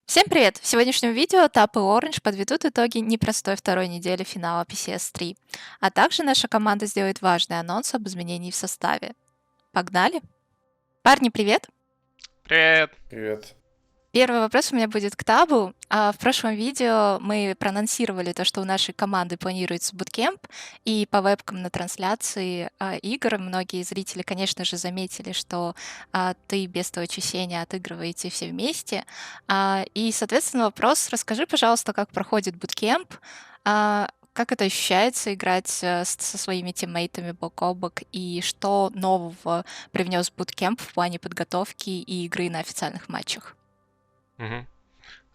Всем привет! В сегодняшнем видео Тап и Orange подведут итоги непростой второй недели финала PCS 3, а также наша команда сделает важный анонс об изменении в составе. Погнали! Парни, привет! Привет! Привет. Первый вопрос у меня будет к Табу. В прошлом видео мы проанонсировали то, что у нашей команды планируется буткемп, и по вебкам на трансляции игр многие зрители, конечно же, заметили, что ты без твоего Сеня отыгрываете все вместе. И, соответственно, вопрос: расскажи, пожалуйста, как проходит буткемп, как это ощущается играть со своими тиммейтами бок о бок, и что нового привнес буткемп в плане подготовки и игры на официальных матчах? Мгм.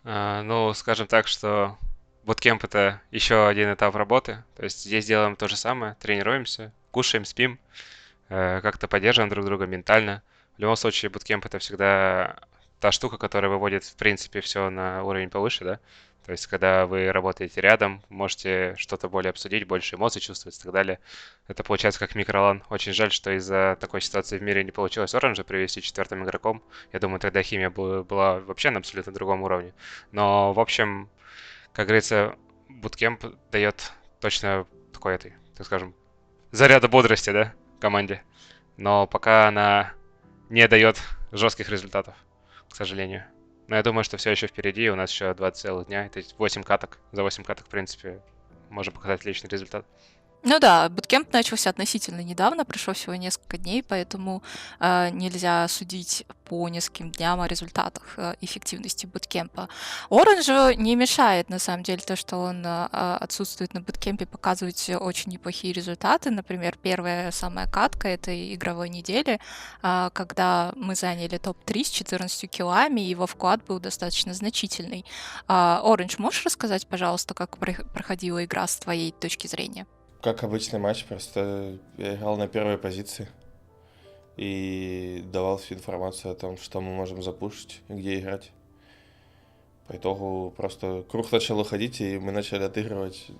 Ну, скажем так, что буткемп это еще один этап работы. То есть здесь делаем то же самое, тренируемся, кушаем, спим, как-то поддерживаем друг друга ментально. В любом случае, буткемп это всегда та штука, которая выводит, в принципе, все на уровень повыше, да? То есть, когда вы работаете рядом, можете что-то более обсудить, больше эмоций чувствовать и так далее. Это получается как микролан. Очень жаль, что из-за такой ситуации в мире не получилось Оранжа привести четвертым игроком. Я думаю, тогда химия была вообще на абсолютно другом уровне. Но, в общем, как говорится, буткемп дает точно такой, так скажем, заряда бодрости, да, команде. Но пока она не дает жестких результатов, к сожалению. Но я думаю, что все еще впереди, у нас еще 20 целых дня, это 8 каток. За 8 каток, в принципе, можно показать отличный результат. Ну да, буткемп начался относительно недавно, прошло всего несколько дней, поэтому нельзя судить по нескольким дням о результатах эффективности буткемпа. Оранжу не мешает, на самом деле, то, что он отсутствует на буткемпе, показывать очень неплохие результаты. Например, первая самая катка этой игровой недели, когда мы заняли топ-3 с 14 киллами, и его вклад был достаточно значительный. Оранж, можешь рассказать, пожалуйста, как проходила игра с твоей точки зрения? Как обычный матч, просто я играл на первой позиции и давал всю информацию о том, что мы можем запушить и где играть. По итогу просто круг начал уходить, и мы начали отыгрывать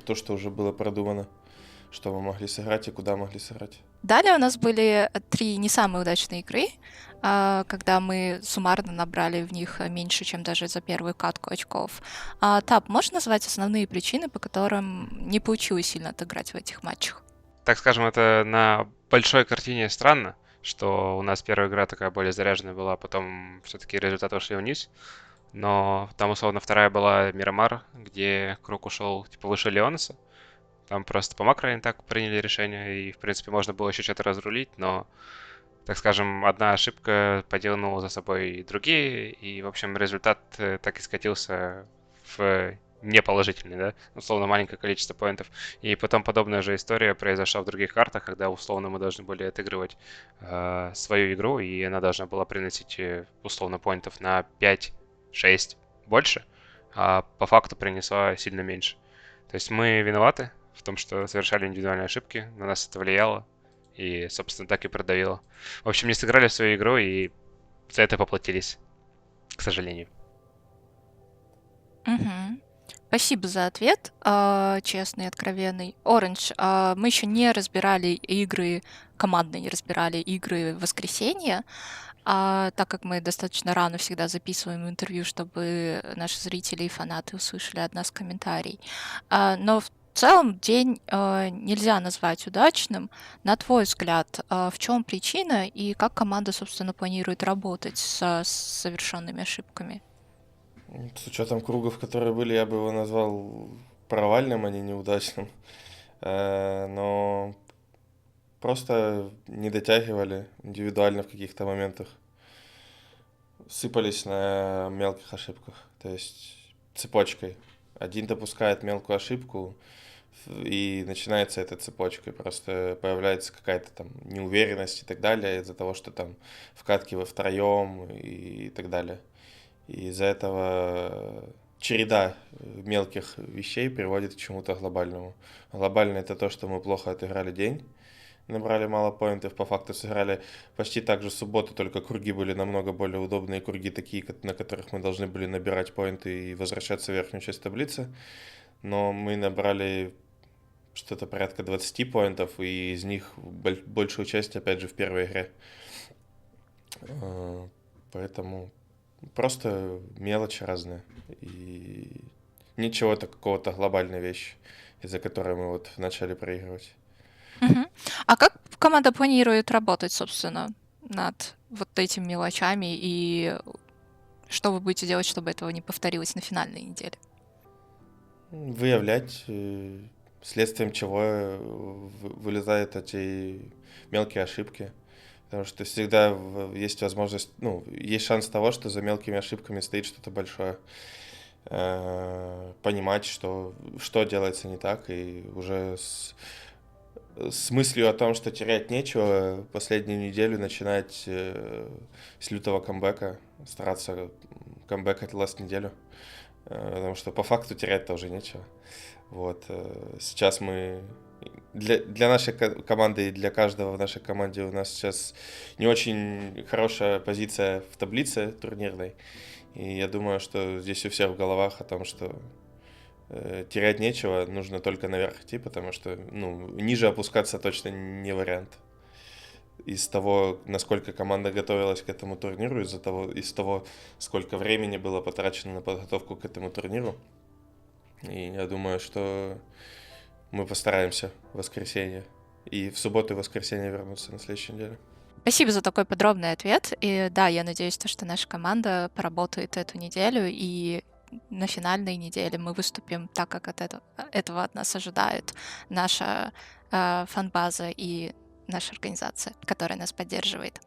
то, что уже было продумано, что мы могли сыграть и куда могли сыграть. Далее у нас были 3 не самые удачные игры, когда мы суммарно набрали в них меньше, чем даже за первую катку очков. Тап, можешь назвать основные причины, по которым не получилось сильно отыграть в этих матчах? Так скажем, это на большой картине странно, что у нас первая игра такая более заряженная была, потом все-таки результаты ушли вниз. Но там, условно, вторая была Мирамар, где круг ушел, типа, выше Леонаса. Там просто по макро они так приняли решение, и, в принципе, можно было еще что-то разрулить, но, так скажем, одна ошибка потянула за собой и другие, и, в общем, результат так и скатился в неположительный, да, условно маленькое количество поинтов. И потом подобная же история произошла в других картах, когда условно мы должны были отыгрывать свою игру, и она должна была приносить условно поинтов на 5-6 больше, а по факту принесла сильно меньше. То есть мы виноваты в том, что совершали индивидуальные ошибки, на нас это влияло, и, собственно, так и продавило. В общем, не сыграли в свою игру и за это поплатились, к сожалению. Мгм. Спасибо за ответ, честный и откровенный. Оранж, мы еще не разбирали игры, командно не разбирали игры в воскресенье, так как мы достаточно рано всегда записываем интервью, чтобы наши зрители и фанаты услышали от нас комментарий. Но в целом день нельзя назвать удачным. На твой взгляд, в чем причина и как команда, собственно, планирует работать с совершенными ошибками? С учетом кругов, которые были, я бы его назвал провальным, а не неудачным. Но просто не дотягивали индивидуально в каких-то моментах. Сыпались на мелких ошибках, то есть цепочкой. Один допускает мелкую ошибку, и начинается эта цепочка. Просто появляется какая-то там неуверенность и так далее из-за того, что там в катке вы втроем и так далее. И из-за этого череда мелких вещей приводит к чему-то глобальному. Глобально это то, что мы плохо отыграли день, набрали мало поинтов, по факту сыграли почти так же в субботу, только круги были намного более удобные, круги такие, на которых мы должны были набирать поинты и возвращаться в верхнюю часть таблицы. Но мы набрали что-то порядка 20 поинтов, и из них большую часть, опять же, в первой игре. Поэтому просто мелочи разные. И ничего какого-то глобальной вещи, из-за которой мы вот начали проигрывать. Мгм. А как команда планирует работать, собственно, над вот этими мелочами, и что вы будете делать, чтобы этого не повторилось на финальной неделе? Выявлять, следствием чего вылезают эти мелкие ошибки. Потому что всегда есть возможность, ну, есть шанс того, что за мелкими ошибками стоит что-то большое. Понимать, что делается не так, и уже с мыслью о том, что терять нечего, последнюю неделю начинать с лютого камбэка, стараться камбэкать last неделю, потому что по факту терять-то уже нечего. Вот. Сейчас мы... Для нашей команды и для каждого в нашей команде у нас сейчас не очень хорошая позиция в таблице турнирной. И я думаю, что здесь у всех в головах о том, что терять нечего, нужно только наверх идти, потому что, ну, ниже опускаться точно не вариант. Из того, насколько команда готовилась к этому турниру, из того, сколько времени было потрачено на подготовку к этому турниру. И я думаю, что мы постараемся в воскресенье и в субботу и воскресенье вернуться на следующей неделе. Спасибо за такой подробный ответ. И да, я надеюсь, что наша команда поработает эту неделю, и на финальной неделе мы выступим так, как этого от нас ожидает наша фан-база и наша организация, которая нас поддерживает.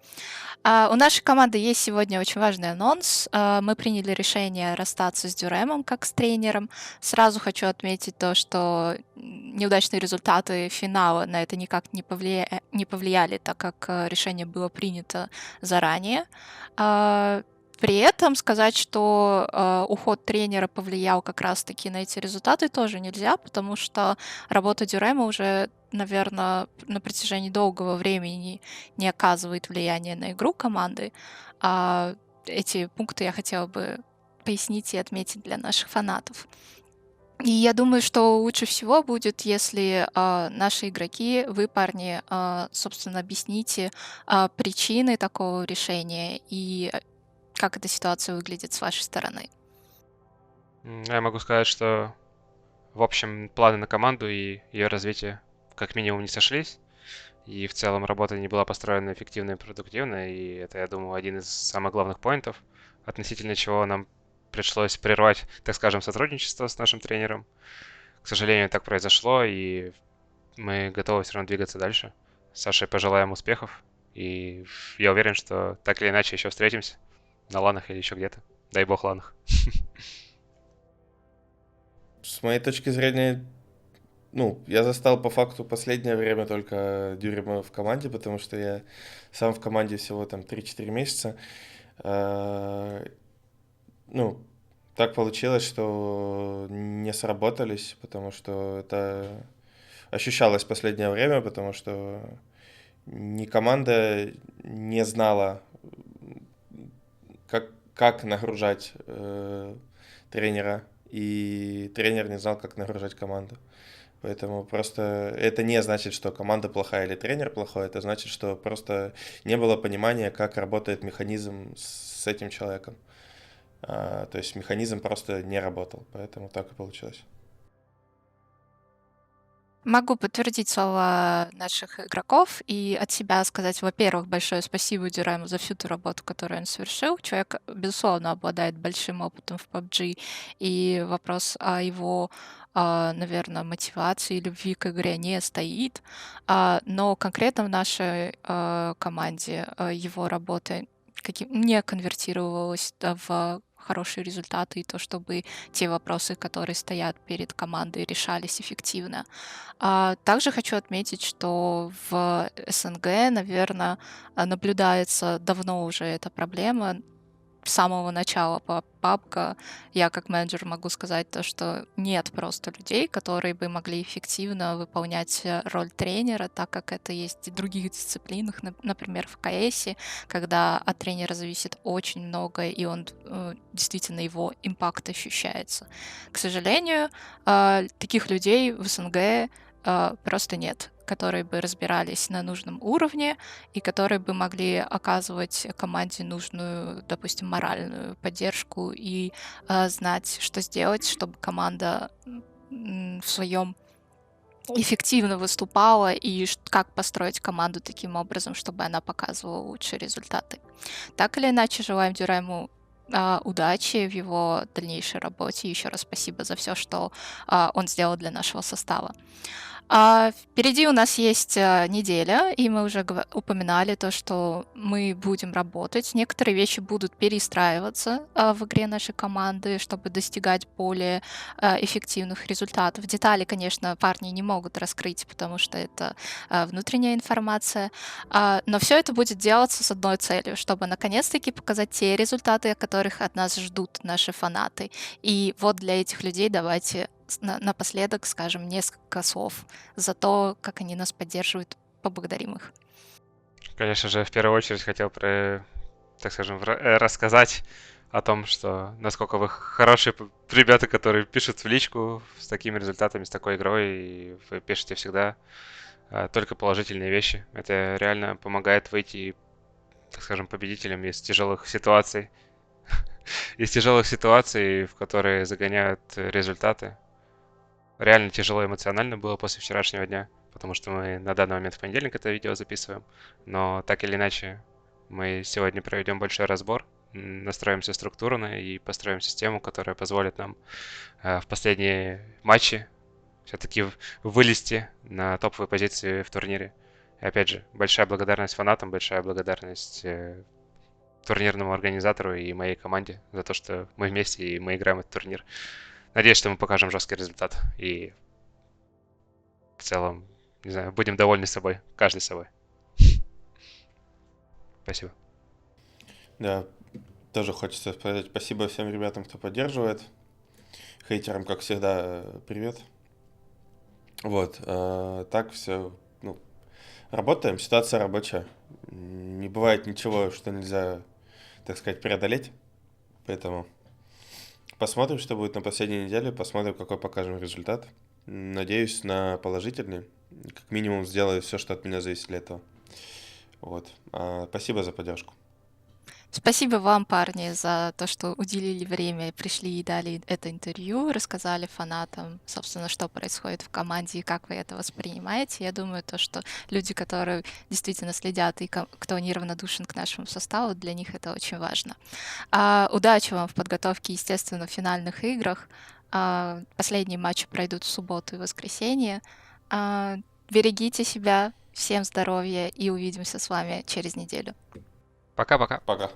У нашей команды есть сегодня очень важный анонс. Мы приняли решение расстаться с Дюремом как с тренером. Сразу хочу отметить то, что неудачные результаты финала на это никак не повлияли, так как решение было принято заранее. При этом сказать, что уход тренера повлиял как раз-таки на эти результаты, тоже нельзя, потому что работа Дюрема уже, наверное, на протяжении долгого времени не оказывает влияния на игру команды. Эти пункты я хотела бы пояснить и отметить для наших фанатов. И я думаю, что лучше всего будет, если наши игроки, вы, парни, собственно, объясните причины такого решения и как эта ситуация выглядит с вашей стороны. Я могу сказать, что в общем планы на команду и ее развитие как минимум не сошлись. И в целом работа не была построена эффективно и продуктивно. И это, я думаю, один из самых главных поинтов, относительно чего нам пришлось прервать, так скажем, сотрудничество с нашим тренером. К сожалению, так произошло, и мы готовы все равно двигаться дальше. С Сашей пожелаем успехов. И я уверен, что так или иначе еще встретимся на ланах или еще где-то. Дай бог ланах. С моей точки зрения, ну, я застал по факту последнее время только Дюрема в команде, потому что я сам в команде всего там 3-4 месяца. Ну, так получилось, что не сработались, потому что это ощущалось в последнее время, потому что ни команда не знала, как нагружать тренера, и тренер не знал, как нагружать команду. Поэтому просто это не значит, что команда плохая или тренер плохой, это значит, что просто не было понимания, как работает механизм с этим человеком. То есть механизм просто не работал, поэтому так и получилось. Могу подтвердить слова наших игроков и от себя сказать, во-первых, большое спасибо Дюрайму за всю ту работу, которую он совершил. Человек, безусловно, обладает большим опытом в PUBG, и вопрос о его, наверное, мотивации, любви к игре не стоит. Но конкретно в нашей команде его работа не конвертировалась в хорошие результаты и то, чтобы те вопросы, которые стоят перед командой, решались эффективно. Также хочу отметить, что в СНГ, наверное, наблюдается давно уже эта проблема. С самого начала PUBG я как менеджер могу сказать то, что нет просто людей, которые бы могли эффективно выполнять роль тренера, так как это есть и в других дисциплинах, например, в КС, когда от тренера зависит очень много, и он действительно его импакт ощущается. К сожалению, таких людей в СНГ просто нет. которые бы разбирались на нужном уровне и которые бы могли оказывать команде нужную, допустим, моральную поддержку и знать, что сделать, чтобы команда в своем эффективно выступала и как построить команду таким образом, чтобы она показывала лучшие результаты. Так или иначе, желаем Дюрайму удачи в его дальнейшей работе. Еще раз спасибо за все, что он сделал для нашего состава. Впереди у нас есть неделя, и мы уже упоминали то, что мы будем работать. Некоторые вещи будут перестраиваться в игре нашей команды, чтобы достигать более эффективных результатов. Детали, конечно, парни не могут раскрыть, потому что это внутренняя информация. Но все это будет делаться с одной целью, чтобы наконец-таки показать те результаты, которых от нас ждут наши фанаты. И вот для этих людей давайте напоследок скажем несколько слов за то, как они нас поддерживают. Поблагодарим их. Конечно же, в первую очередь хотел так скажем, рассказать о том, что насколько вы хорошие ребята, которые пишут в личку с такими результатами, с такой игрой, и вы пишете всегда только положительные вещи. Это реально помогает выйти, так скажем, победителем из тяжелых ситуаций, из тяжелых ситуаций, в которые загоняют результаты. Реально тяжело эмоционально было после вчерашнего дня, потому что мы на данный момент в понедельник это видео записываем. Но так или иначе, мы сегодня проведем большой разбор, настроим все структурно и построим систему, которая позволит нам в последние матчи все-таки вылезти на топовые позиции в турнире. И опять же, большая благодарность фанатам, большая благодарность турнирному организатору и моей команде за то, что мы вместе и мы играем этот турнир. Надеюсь, что мы покажем жесткий результат и в целом, не знаю, будем довольны собой, каждый собой. Спасибо. Да, тоже хочется сказать спасибо всем ребятам, кто поддерживает. Хейтерам, как всегда, привет. Вот, так все, ну, работаем, ситуация рабочая. Не бывает ничего, что нельзя, так сказать, преодолеть. Поэтому посмотрим, что будет на последней неделе, посмотрим, какой покажем результат. Надеюсь на положительный. Как минимум сделаю все, что от меня зависит для этого. Вот. Спасибо за поддержку. Спасибо вам, парни, за то, что уделили время, пришли и дали это интервью, рассказали фанатам, собственно, что происходит в команде и как вы это воспринимаете. Я думаю, то, что люди, которые действительно следят и кто неравнодушен к нашему составу, для них это очень важно. Удачи вам в подготовке, естественно, в финальных играх. Последние матчи пройдут в субботу и воскресенье. Берегите себя, всем здоровья и увидимся с вами через неделю. Пока-пока. Пока.